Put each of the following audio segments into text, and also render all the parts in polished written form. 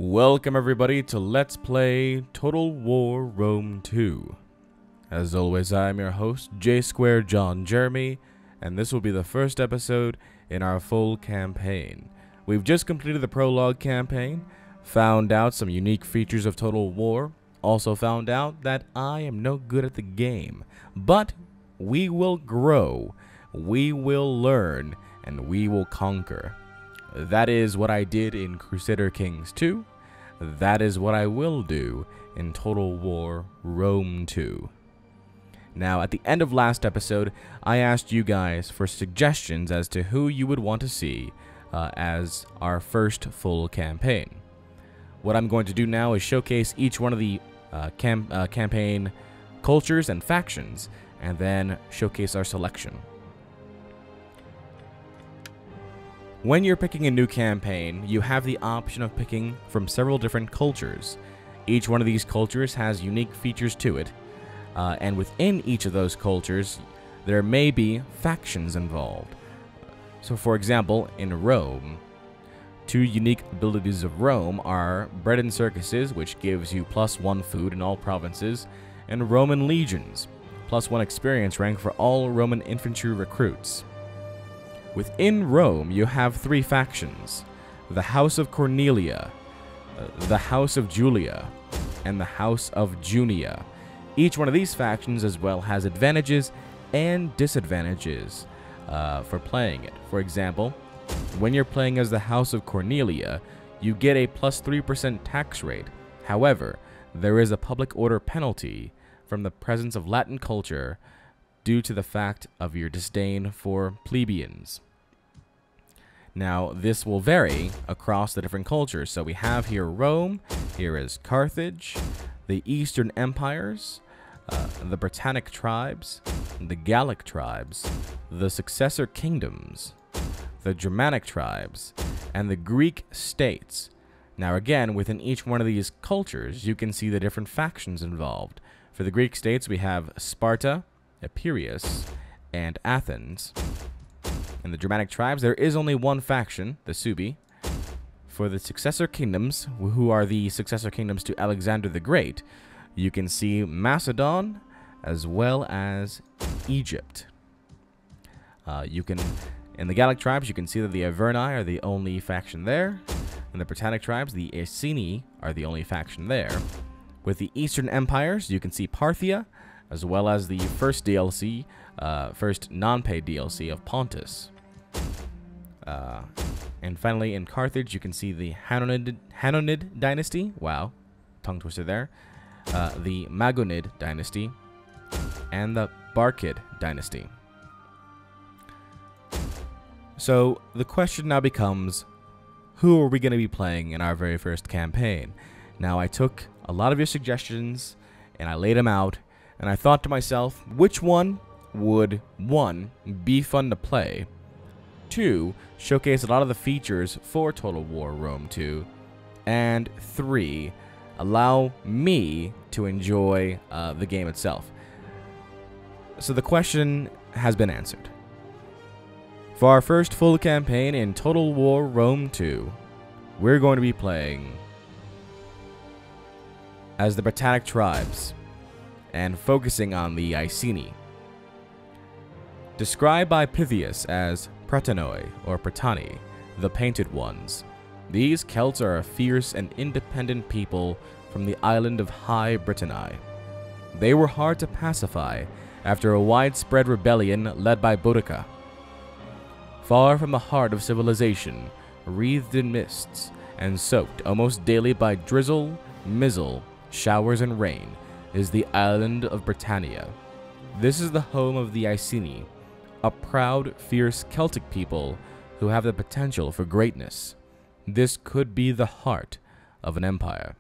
Welcome everybody to Let's Play Total War Rome 2. As always, I am your host, J Square John Jeremy, and this will be the first episode in our full campaign. We've just completed the prologue campaign, found out some unique features of Total War, also found out that I am no good at the game, but we will grow, we will learn, and we will conquer. That is what I did in Crusader Kings 2. That is what I will do in Total War Rome 2. Now, at the end of last episode, I asked you guys for suggestions as to who you would want to see as our first full campaign. What I'm going to do now is showcase each one of the campaign cultures and factions, and then showcase our selection. When you're picking a new campaign, you have the option of picking from several different cultures. Each one of these cultures has unique features to it, and within each of those cultures, there may be factions involved. So for example, in Rome, two unique abilities of Rome are Bread and Circuses, which gives you +1 food in all provinces, and Roman Legions, +1 experience rank for all Roman infantry recruits. Within Rome, you have 3 factions: the House of Cornelia, the House of Julia, and the House of Junia. Each one of these factions as well has advantages and disadvantages for playing it. For example, when you're playing as the House of Cornelia, you get a +3% tax rate. However, there is a public order penalty from the presence of Latin culture due to the fact of your disdain for plebeians. Now, this will vary across the different cultures. So we have here Rome, here is Carthage, the Eastern Empires, the Britannic tribes, the Gallic tribes, the Successor Kingdoms, the Germanic tribes, and the Greek states. Now again, within each one of these cultures, you can see the different factions involved. For the Greek states, we have Sparta, Epirus, and Athens. In the Germanic tribes, there is only one faction, the Suebi. For the Successor Kingdoms, who are the Successor Kingdoms to Alexander the Great, you can see Macedon as well as Egypt. In the Gallic tribes, you can see that the Averni are the only faction there. In the Britannic tribes, the Iceni are the only faction there. With the Eastern Empires, you can see Parthia, as well as the first DLC, first non-paid DLC of Pontus. And finally, in Carthage, you can see the Hanonid dynasty. Wow, tongue twister there. The Magonid dynasty, and the Barkid dynasty. So the question now becomes, who are we going to be playing in our very first campaign? Now, I took a lot of your suggestions and I laid them out, and I thought to myself, which one would, 1, be fun to play, 2, showcase a lot of the features for Total War Rome 2, and 3, allow me to enjoy the game itself. So the question has been answered. For our first full campaign in Total War Rome 2, we're going to be playing as the Britannic tribes and focusing on the Iceni. Described by Pythias as Pratanoi or Pratani, the Painted Ones, these Celts are a fierce and independent people from the island of High Britannia. They were hard to pacify after a widespread rebellion led by Boudica. Far from the heart of civilization, wreathed in mists, and soaked almost daily by drizzle, mizzle, showers, and rain, is the island of Britannia. This is the home of the Iceni, a proud, fierce Celtic people who have the potential for greatness. This could be the heart of an empire.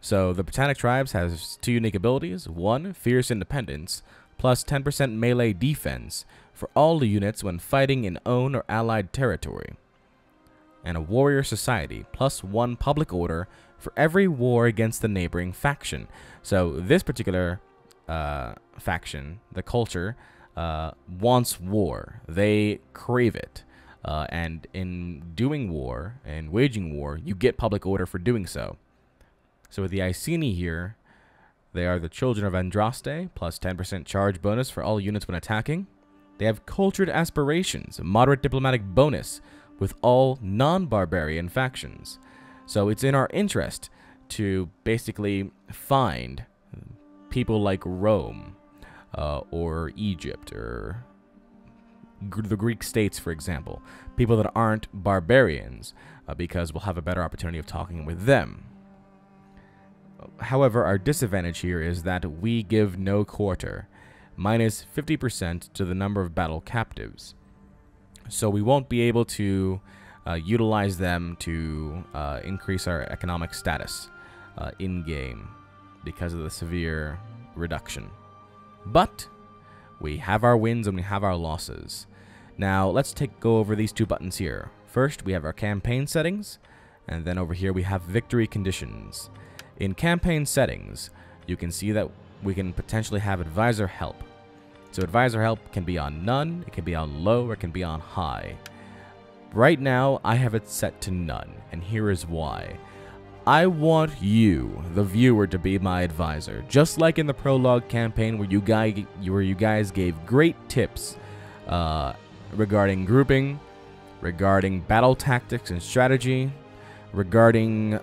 So the Britannic tribes has 2 unique abilities: 1, fierce independence, plus 10% melee defense for all the units when fighting in own or allied territory, and a warrior society, plus 1 public order for every war against the neighboring faction. So this particular faction, the culture, wants war. They crave it. and in doing war and waging war, you get public order for doing so. So with the Iceni here, they are the children of Andraste, plus 10% charge bonus for all units when attacking. They have cultured aspirations, a moderate diplomatic bonus with all non-barbarian factions. So it's in our interest to basically find people like Rome, or Egypt, or the Greek states, for example, people that aren't barbarians, because we'll have a better opportunity of talking with them. However, our disadvantage here is that we give no quarter, minus 50% to the number of battle captives. So we won't be able to utilize them to increase our economic status in-game because of the severe reduction. But we have our wins and we have our losses. Now let's go over these two buttons here. First, we have our campaign settings, and then over here we have victory conditions. In campaign settings, you can see that we can potentially have advisor help. So advisor help can be on none, it can be on low, or it can be on high. Right now, I have it set to none, and here is why. I want you, the viewer, to be my advisor, just like in the prologue campaign where you guys gave great tips regarding grouping, regarding battle tactics and strategy, regarding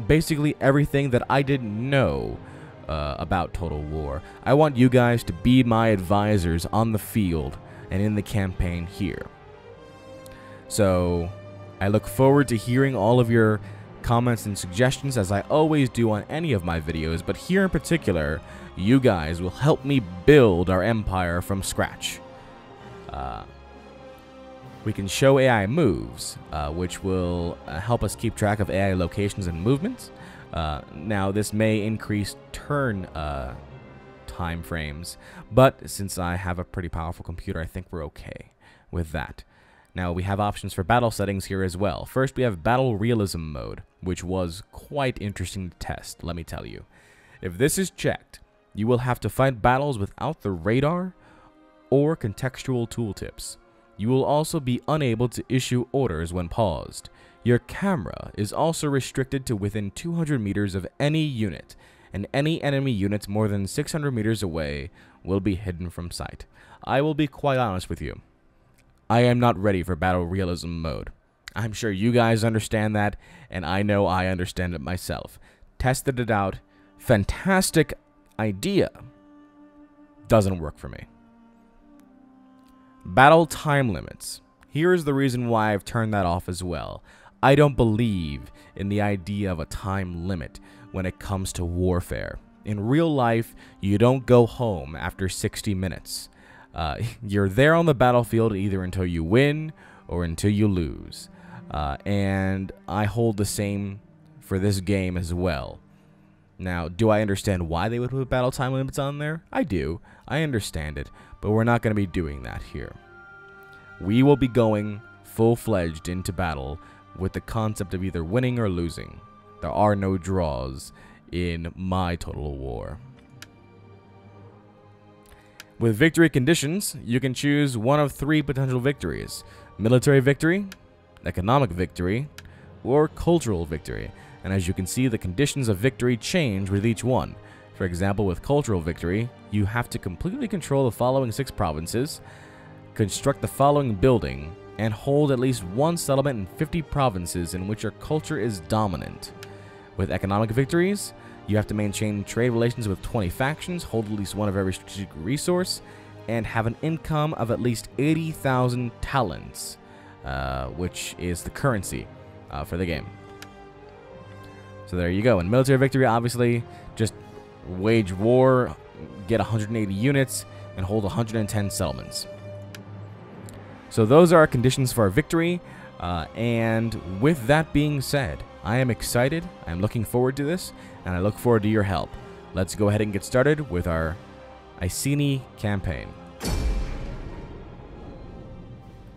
basically everything that I didn't know about Total War. I want you guys to be my advisors on the field and in the campaign here. So I look forward to hearing all of your comments and suggestions, as I always do on any of my videos, but here in particular, you guys will help me build our empire from scratch. We can show AI moves, which will help us keep track of AI locations and movements. Now, this may increase turn time frames, but since I have a pretty powerful computer, I think we're okay with that. Now, we have options for battle settings here as well. First, we have battle realism mode, which was quite interesting to test, let me tell you. If this is checked, you will have to fight battles without the radar or contextual tooltips. You will also be unable to issue orders when paused. Your camera is also restricted to within 200 meters of any unit, and any enemy units more than 600 meters away will be hidden from sight. I will be quite honest with you. I am not ready for battle realism mode. I'm sure you guys understand that, and I know I understand it myself. Tested it out. Fantastic idea. Doesn't work for me. Battle time limits. Here is the reason why I've turned that off as well. I don't believe in the idea of a time limit when it comes to warfare. In real life, you don't go home after 60 minutes. You're there on the battlefield either until you win or until you lose. And I hold the same for this game as well. Now, do I understand why they would put battle time limits on there? I do. I understand it. But we're not going to be doing that here. We will be going full-fledged into battle with the concept of either winning or losing. There are no draws in my Total War. With victory conditions, you can choose one of 3 potential victories: military victory, economic victory, or cultural victory. And as you can see, the conditions of victory change with each one. For example, with cultural victory, you have to completely control the following 6 provinces, construct the following building, and hold at least 1 settlement in 50 provinces in which your culture is dominant. With economic victories, you have to maintain trade relations with 20 factions, hold at least one of every strategic resource, and have an income of at least 80,000 talents, which is the currency for the game. So there you go. In military victory, obviously, just wage war, get 180 units, and hold 110 settlements. So those are our conditions for our victory, and with that being said, I am excited, I'm looking forward to this, and I look forward to your help. Let's go ahead and get started with our Iceni campaign.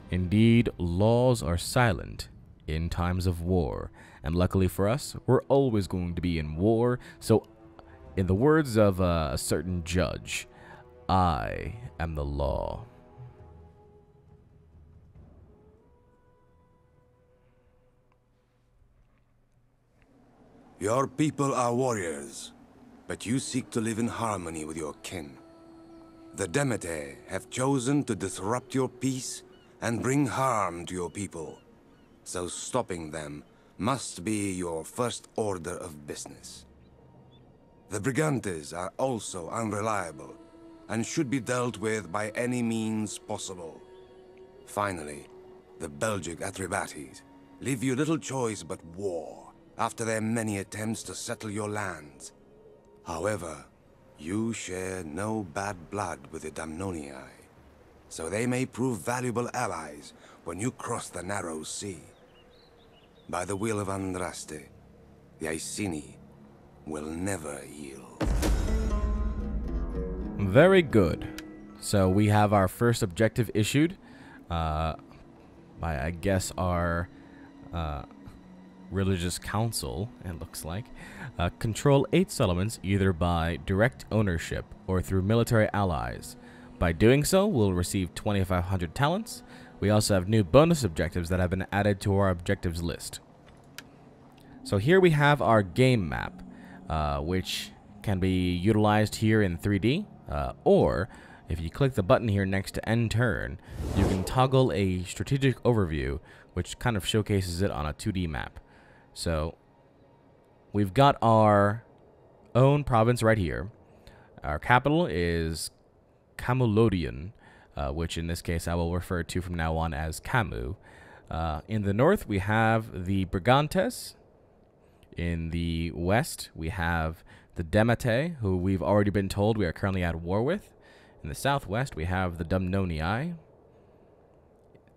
Indeed, laws are silent in times of war, and luckily for us, we're always going to be in war, so in the words of a certain judge, I am the law. Your people are warriors, but you seek to live in harmony with your kin. The Demeter have chosen to disrupt your peace and bring harm to your people. So stopping them must be your first order of business. The Brigantes are also unreliable and should be dealt with by any means possible. Finally, the Belgic Atrebates leave you little choice but war after their many attempts to settle your lands. However, you share no bad blood with the Damnonii, so they may prove valuable allies when you cross the narrow sea. By the will of Andraste, the Iceni will never yield. Very good. So we have our first objective issued by, I guess, our religious council, it looks like. Control 8 settlements either by direct ownership or through military allies. By doing so, we'll receive 2,500 talents. We also have new bonus objectives that have been added to our objectives list. So here we have our game map, which can be utilized here in 3D, or if you click the button here next to end turn, you can toggle a strategic overview, which kind of showcases it on a 2D map. So we've got our own province right here. Our capital is Camulodian, which in this case I will refer to from now on as Camu. In the north, we have the Brigantes. In the west, we have the Demete, who we've already been told we are currently at war with. In the southwest, we have the Damnonii.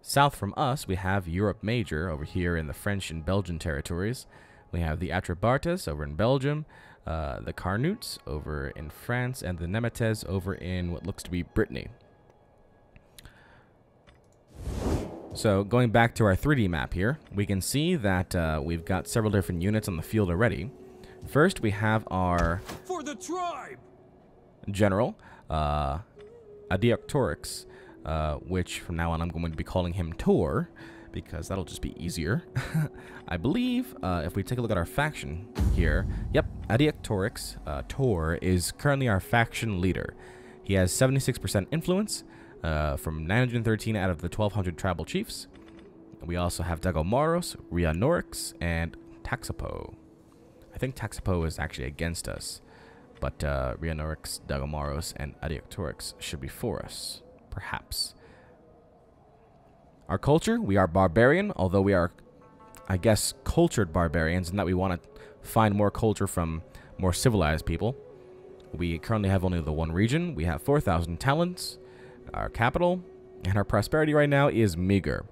South from us, we have Europe Major over here in the French and Belgian territories. We have the Atrebates over in Belgium, the Carnutes over in France, and the Nemetes over in what looks to be Brittany. So going back to our 3D map here, we can see that we've got several different units on the field already. First, we have our for the tribe general, Adioctorix, which from now on I'm going to be calling him Tor, because that'll just be easier. I believe if we take a look at our faction here, yep, Adioctorix, Tor, is currently our faction leader. He has 76% influence from 913 out of the 1,200 tribal chiefs. We also have Dagomaros, Rhianorix, and Taxapo. I think Taxapo is actually against us, but Rhianorix, Dagomaros, and Adioctorix should be for us, perhaps. Our culture, we are barbarian, although we are, I guess, cultured barbarians, in that we want to find more culture from more civilized people. We currently have only the one region. We have 4,000 talents, our capital, and our prosperity right now is meager.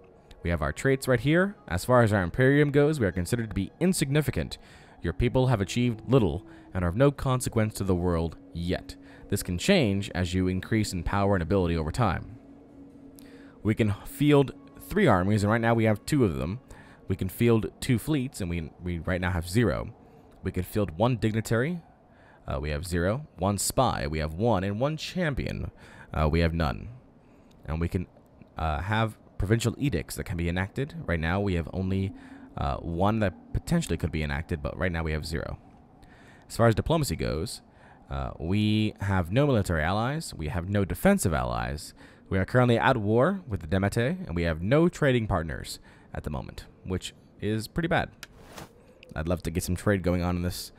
We have our traits right here. As far as our Imperium goes, we are considered to be insignificant. Your people have achieved little and are of no consequence to the world yet. This can change as you increase in power and ability over time. We can field 3 armies, and right now we have 2 of them. We can field 2 fleets, and we right now have 0. We can field 1 dignitary. We have 0. 1 spy. We have 1. And 1 champion. We have none. And we can have provincial edicts that can be enacted. Right now we have only 1 that potentially could be enacted, but right now we have 0. As far as diplomacy goes, we have no military allies. We have no defensive allies. We are currently at war with the Demete, and we have no trading partners at the moment, which is pretty bad. I'd love to get some trade going on in this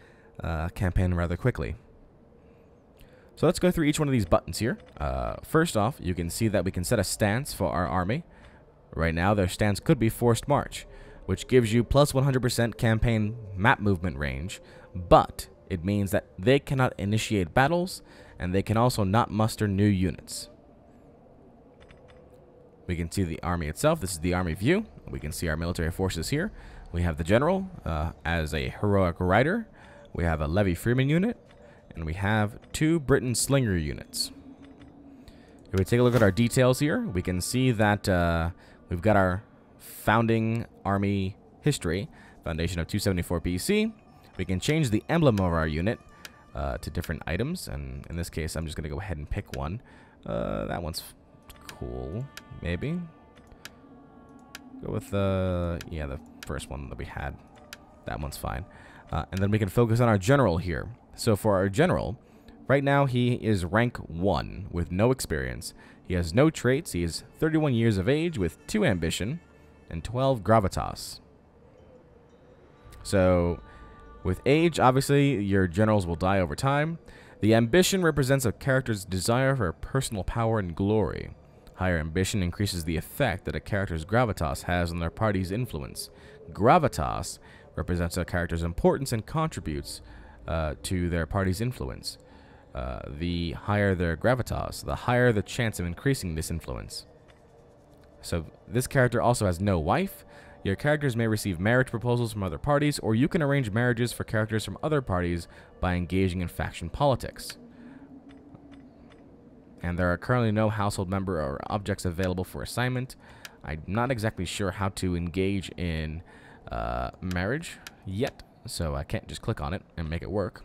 campaign rather quickly. So let's go through each one of these buttons here. First off, you can see that we can set a stance for our army. Right now, their stance could be forced march, which gives you plus 100% campaign map movement range, but it means that they cannot initiate battles, and they can also not muster new units. We can see the army itself. This is the army view. We can see our military forces here. We have the general as a heroic rider. We have a Levy Freeman unit, and we have 2 Britain Slinger units. If we take a look at our details here, we can see that we've got our founding army history, foundation of 274 BC. We can change the emblem of our unit to different items, and in this case, I'm just going to go ahead and pick one. That one's cool, maybe. Go with the first one that we had. That one's fine. And then we can focus on our general here. So for our general, right now he is rank 1 with no experience. He has no traits. He is 31 years of age with 2 ambition and 12 gravitas. So with age, obviously, your generals will die over time. The ambition represents a character's desire for personal power and glory. Higher ambition increases the effect that a character's gravitas has on their party's influence. Gravitas represents a character's importance and contributes to their party's influence. The higher their gravitas, the higher the chance of increasing this influence. So this character also has no wife. Your characters may receive marriage proposals from other parties, or you can arrange marriages for characters from other parties by engaging in faction politics. And there are currently no household member or objects available for assignment. I'm not exactly sure how to engage in marriage yet, so I can't just click on it and make it work.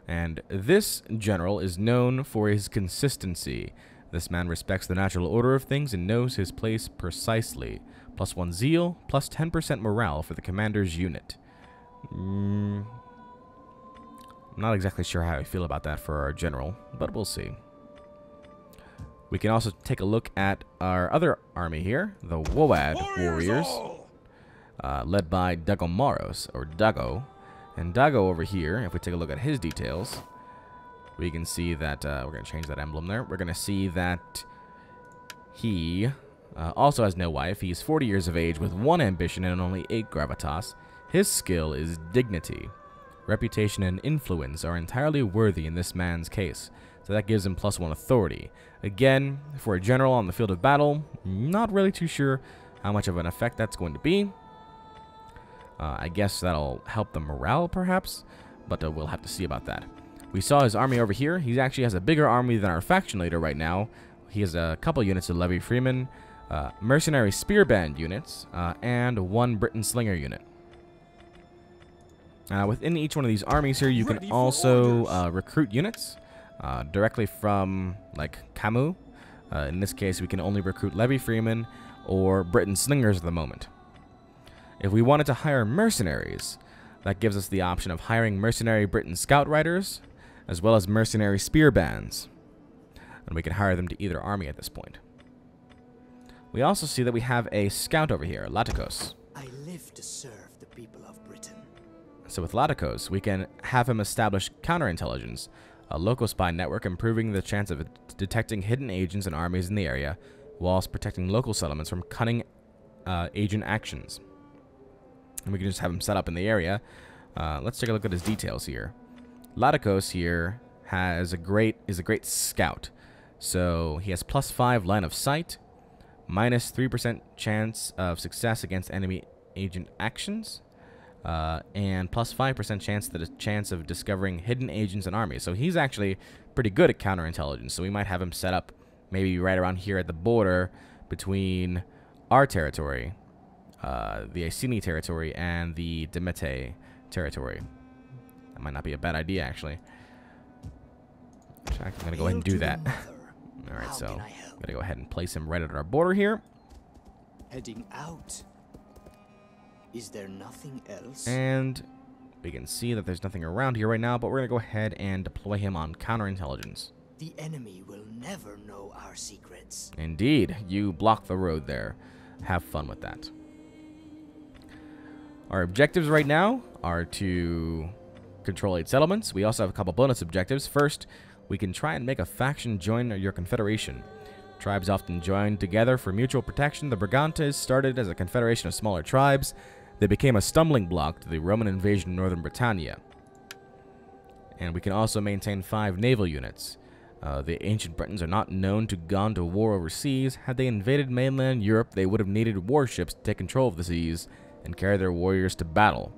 And this general is known for his consistency. This man respects the natural order of things and knows his place precisely. +1 zeal, +10% morale for the commander's unit. I'm not exactly sure how I feel about that for our general, but we'll see. We can also take a look at our other army here, the Woad Warriors, led by Dagomaros, or Dago. And Dago over here, if we take a look at his details, we can see that, we're going to change that emblem there, we're going to see that he also has no wife. He's 40 years of age with 1 ambition and only 8 gravitas. His skill is dignity. Reputation and influence are entirely worthy in this man's case, so that gives him +1 authority. Again, for a general on the field of battle, not really too sure how much of an effect that's going to be. I guess that'll help the morale, perhaps, but we'll have to see about that. We saw his army over here. He actually has a bigger army than our faction leader right now. He has a couple units of Levy Freeman, mercenary spear band units, and 1 Briton slinger unit. Within each one of these armies here, you can also recruit units directly from, like, Camus. In this case, we can only recruit Levy Freeman or Briton slingers at the moment. If we wanted to hire mercenaries, that gives us the option of hiring mercenary Briton scout riders, as well as mercenary spear bands. And we can hire them to either army at this point. We also see that we have a scout over here, Latikos. I live to serve the people of Britain. So with Latikos, we can have him establish counterintelligence, a local spy network improving the chance of detecting hidden agents and armies in the area, whilst protecting local settlements from cunning agent actions. And we can just have him set up in the area. Let's take a look at his details here. Latikos here is a great scout. So he has +5 line of sight, -3% chance of success against enemy agent actions, and +5% chance of discovering hidden agents and armies. So he's actually pretty good at counterintelligence. So we might have him set up maybe right around here at the border between our territory, the Iceni territory, and the Demete territory. That might not be a bad idea, actually. I'm going to go ahead and do that. Alright, so I'm going to go ahead and place him right at our border here. Heading out. Is there nothing else? And we can see that there's nothing around here right now, but we're going to go ahead and deploy him on counterintelligence. The enemy will never know our secrets. Indeed, you blocked the road there. Have fun with that. Our objectives right now are to control 8 settlements. We also have a couple bonus objectives. First, we can try and make a faction join your confederation. Tribes often join together for mutual protection. The Brigantes started as a confederation of smaller tribes. They became a stumbling block to the Roman invasion of northern Britannia. And we can also maintain 5 naval units. The ancient Britons are not known to have gone to war overseas. Had they invaded mainland Europe, they would have needed warships to take control of the seas and carry their warriors to battle.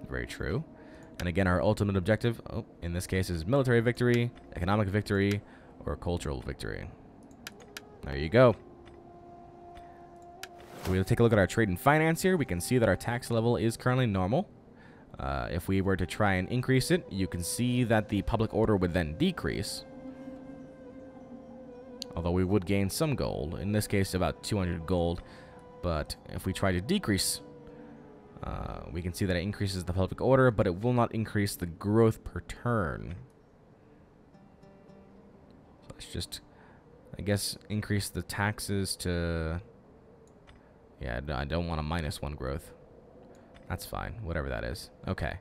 Very true. And again, our ultimate objective, in this case, is military victory, economic victory, or cultural victory. There you go. We'll take a look at our trade and finance here. We can see that our tax level is currently normal. If we were to try and increase it, you can see that the public order would then decrease. Although we would gain some gold. In this case, about 200 gold. But if we try to decrease We can see that it increases the public order, but it will not increase the growth per turn. So let's just, I guess, increase the taxes to... Yeah, I don't want a -1 growth. That's fine, whatever that is. Okay.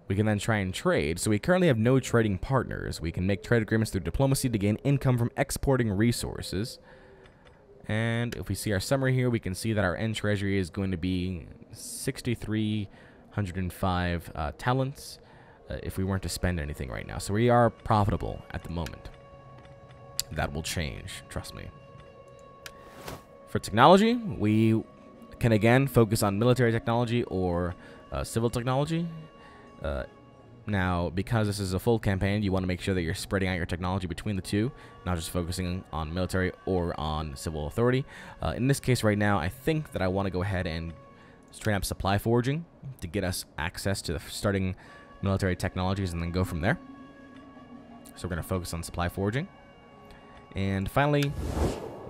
We can then try and trade. So we currently have no trading partners. We can make trade agreements through diplomacy to gain income from exporting resources. And if we see our summary here, we can see that our end treasury is going to be 6,305 talents if we weren't to spend anything right now. So we are profitable at the moment. That will change, trust me. For technology, we can again focus on military technology or civil technology. Now, because this is a full campaign, you want to make sure that you're spreading out your technology between the two, not just focusing on military or on civil authority. In this case right now, I think that I want to go ahead and straight up supply forging to get us access to the starting military technologies and then go from there. So we're going to focus on supply forging. And finally,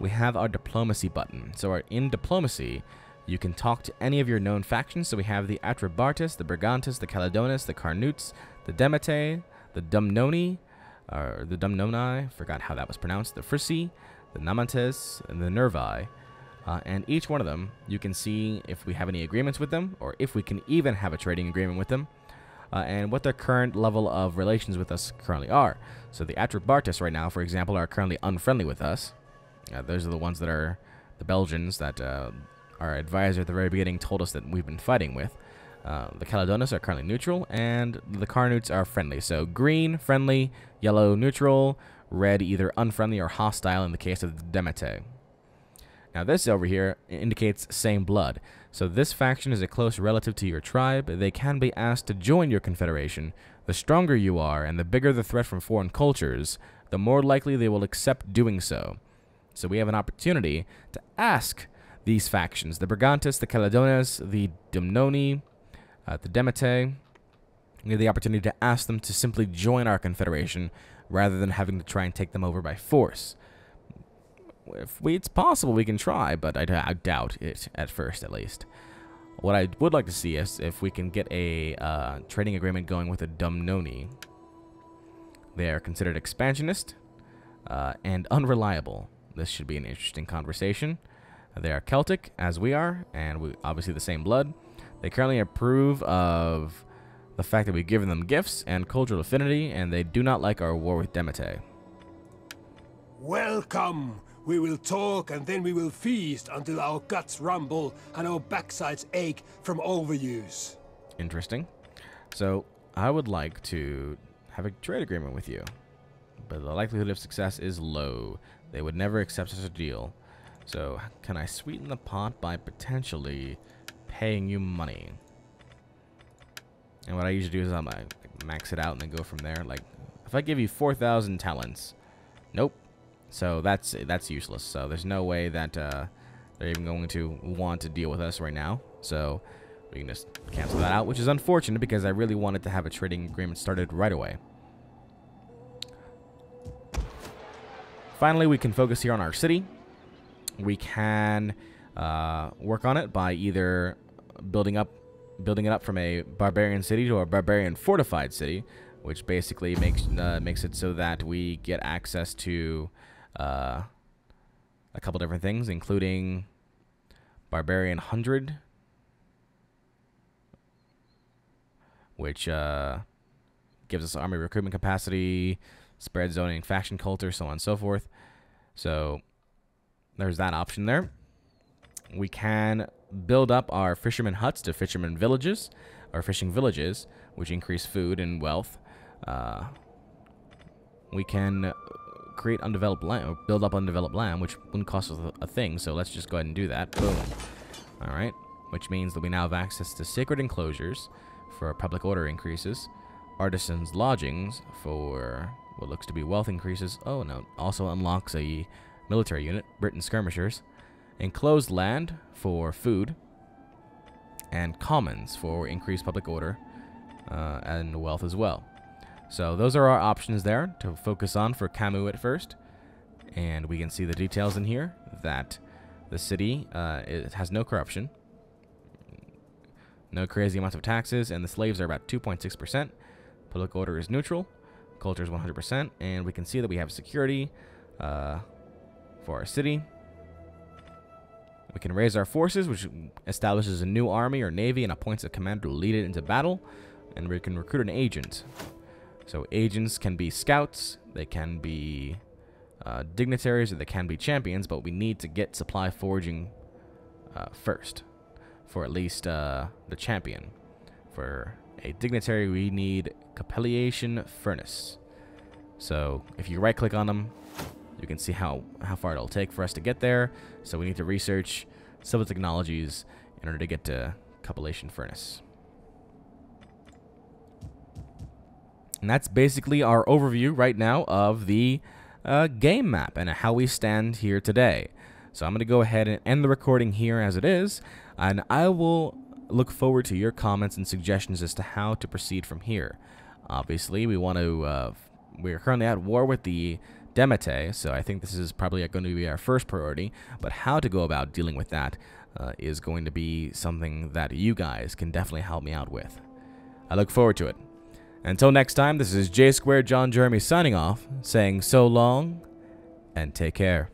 we have our diplomacy button. So in diplomacy, you can talk to any of your known factions. So we have the Atrebartus, the Brigantes, the Caledonis, the Carnutes, the Demete, the Dumnoni, or the Dumnoni, forgot how that was pronounced, the Frisi, the Namantes, and the Nervi. And each one of them, you can see if we have any agreements with them, or if we can even have a trading agreement with them, and what their current level of relations with us currently are. So the Atrebartus right now, for example, are currently unfriendly with us. Those are the ones that are the Belgians that... our advisor at the very beginning told us that we've been fighting with. The Caledonis are currently neutral, and the Carnutes are friendly. So green, friendly, yellow, neutral, red, either unfriendly or hostile in the case of the Demete. Now this over here indicates same blood. So this faction is a close relative to your tribe. They can be asked to join your confederation. The stronger you are, and the bigger the threat from foreign cultures, the more likely they will accept doing so. So we have an opportunity to ask these factions, the Brigantes, the Caledones, the Dumnoni, the Demete. We have the opportunity to ask them to simply join our confederation rather than having to try and take them over by force. It's possible we can try, but I doubt it, at first at least. What I would like to see is if we can get a trading agreement going with the Dumnoni. They are considered expansionist and unreliable. This should be an interesting conversation. They are Celtic, as we are, and we obviously the same blood. They currently approve of the fact that we've given them gifts and cultural affinity, and they do not like our war with Demete. Welcome! We will talk and then we will feast until our guts rumble and our backsides ache from overuse. Interesting. So, I would like to have a trade agreement with you, but the likelihood of success is low. They would never accept such a deal. So, can I sweeten the pot by potentially paying you money? And what I usually do is I'm like max it out and then go from there. Like, if I give you 4,000 talents, nope. So that's useless. So there's no way that they're even going to want to deal with us right now. So we can just cancel that out, which is unfortunate because I really wanted to have a trading agreement started right away. Finally, we can focus here on our city. We can work on it by either building it up from a barbarian city to a barbarian fortified city, which basically makes it so that we get access to a couple different things, including Barbarian 100, which gives us army recruitment capacity, spread zoning, faction culture, so on and so forth. So there's that option there. We can build up our fisherman huts to fisherman villages, or fishing villages, which increase food and wealth. We can create undeveloped land, or build up undeveloped land, which wouldn't cost us a thing, so let's just go ahead and do that. Boom. Alright, which means that we now have access to sacred enclosures for public order increases, artisans' lodgings for what looks to be wealth increases. Oh no, also unlocks a military unit, Britain skirmishers, enclosed land for food, and commons for increased public order and wealth as well. So those are our options there to focus on for Camus at first. And we can see the details in here that the city it has no corruption. No crazy amounts of taxes, and the slaves are about 2.6%. Political order is neutral. Culture is 100%, and we can see that we have security for our city. We can raise our forces, which establishes a new army or navy and appoints a commander to lead it into battle. And we can recruit an agent. So agents can be scouts, they can be dignitaries, or they can be champions, but we need to get supply foraging first for at least the champion. For a dignitary, we need Capellation Furnace. So if you right click on them, you can see how far it'll take for us to get there. So we need to research civil technologies in order to get to Capellation Furnace. And that's basically our overview right now of the game map and how we stand here today. So I'm going to go ahead and end the recording here as it is, and I will look forward to your comments and suggestions as to how to proceed from here. Obviously, we want to, we're currently at war with the Demete, so I think this is probably going to be our first priority, but how to go about dealing with that is going to be something that you guys can definitely help me out with. I look forward to it. Until next time, this is J Squared John Jeremy signing off, saying so long, and take care.